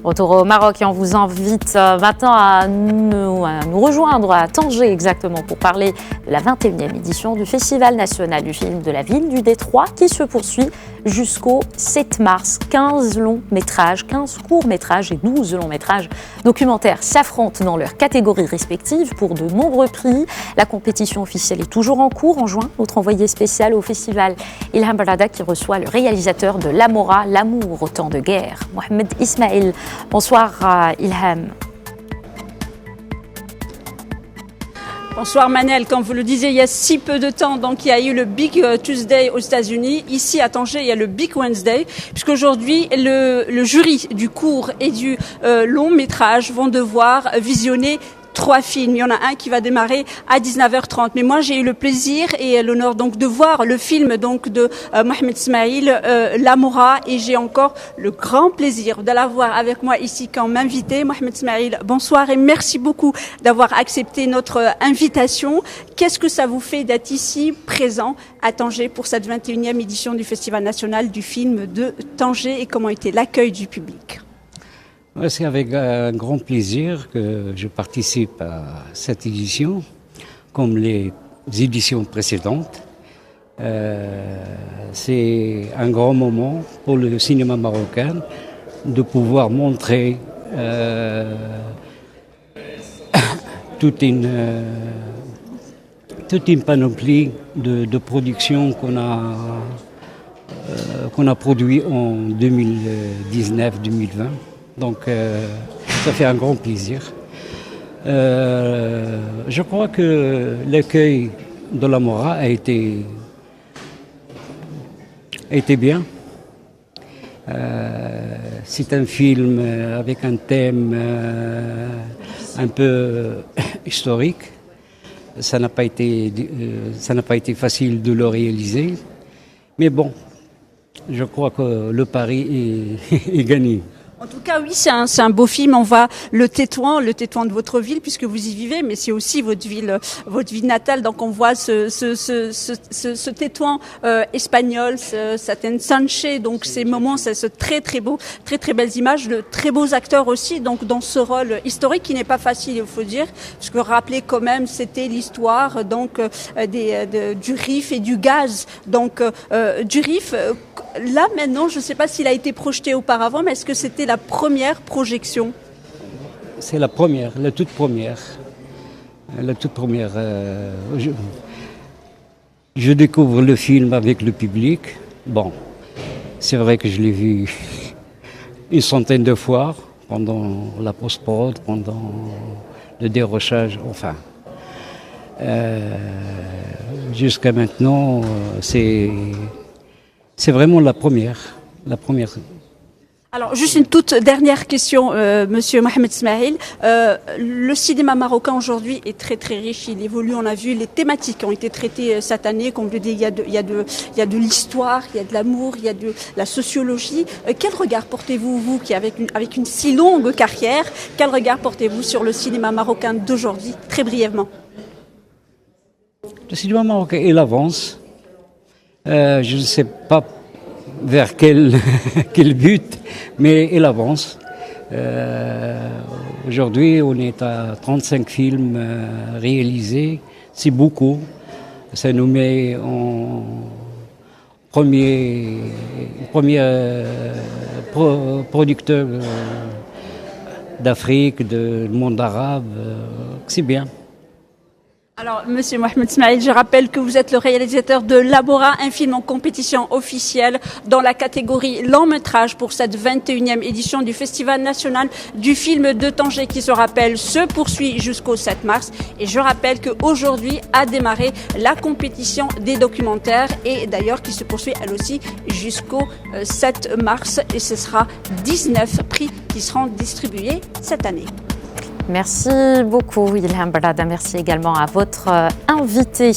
Retour au Maroc et on vous invite maintenant à nous rejoindre à Tanger exactement pour parler de la 21e édition du Festival national du film de la ville du Détroit qui se poursuit jusqu'au 7 mars. 15 longs métrages, 15 courts métrages et 12 longs métrages documentaires s'affrontent dans leurs catégories respectives pour de nombreux prix. La compétition officielle est toujours en cours. En juin, notre envoyé spécial au festival Ilham Barada qui reçoit le réalisateur de L'Amora, l'amour au temps de guerre, Mohamed Ismail. Bonsoir Ilham. Bonsoir Manel, comme vous le disiez, il y a si peu de temps, donc il y a eu le Big Tuesday aux États-Unis. Ici à Tanger, il y a le Big Wednesday, puisqu'aujourd'hui le jury du court et du long métrage vont devoir visionner 3 films. Il y en a un qui va démarrer à 19h30. Mais moi, j'ai eu le plaisir et l'honneur donc de voir le film donc de Mohamed Ismail, L'Amora, et j'ai encore le grand plaisir de l'avoir avec moi ici comme invité. Mohamed Ismail, bonsoir et merci beaucoup d'avoir accepté notre invitation. Qu'est-ce que ça vous fait d'être ici, présent à Tanger pour cette 21e édition du Festival national du film de Tanger et comment était l'accueil du public ? C'est avec un grand plaisir que je participe à cette édition, comme les éditions précédentes. C'est un grand moment pour le cinéma marocain de pouvoir montrer toute une panoplie de productions qu'on a produit en 2019-2020. Donc, ça fait un grand plaisir. Je crois que l'accueil de L'Amora a été bien. C'est un film avec un thème un peu historique. Ça n'a pas été facile de le réaliser. Mais bon, je crois que le pari est gagné. En tout cas, oui, c'est un beau film. On voit le Tétouan de votre ville, puisque vous y vivez, mais c'est aussi votre ville natale. Donc, on voit ce Tétouan espagnol, cet ensanche. Donc, ces moments, c'est ce très beau, très belles images, de très beaux acteurs aussi. Donc, dans ce rôle historique qui n'est pas facile, il faut dire, parce que rappeler quand même, c'était l'histoire donc du Rif et du gaz. Donc, du Rif. Là, maintenant, je ne sais pas s'il a été projeté auparavant, mais est-ce que c'était la première projection ? C'est la toute première. Je découvre le film avec le public. Bon, c'est vrai que je l'ai vu une centaine de fois pendant la post-prod, pendant le dérochage, enfin. Jusqu'à maintenant, c'est vraiment la première. Alors, juste une toute dernière question, Monsieur Mohamed Ismail. Le cinéma marocain aujourd'hui est très riche. Il évolue. On a vu les thématiques qui ont été traitées cette année. Comme je le dis, il y a de l'histoire, il y a de l'amour, il y a de la sociologie. Quel regard portez-vous, vous, qui avec une si longue carrière, quel regard portez-vous sur le cinéma marocain d'aujourd'hui, très brièvement ? Le cinéma marocain, il avance. Je ne sais pas vers quel but, mais il avance. Aujourd'hui, on est à 35 films réalisés. C'est beaucoup. Ça nous met en premier producteur d'Afrique, du monde arabe. C'est bien. Alors, Monsieur Mohamed Ismail, je rappelle que vous êtes le réalisateur de L'Amora, un film en compétition officielle dans la catégorie long métrage pour cette 21e édition du Festival national du film de Tanger qui, se rappelle, se poursuit jusqu'au 7 mars. Et je rappelle qu'aujourd'hui a démarré la compétition des documentaires et d'ailleurs qui se poursuit elle aussi jusqu'au 7 mars et ce sera 19 prix qui seront distribués cette année. Merci beaucoup Ilham Barada, merci également à votre invité.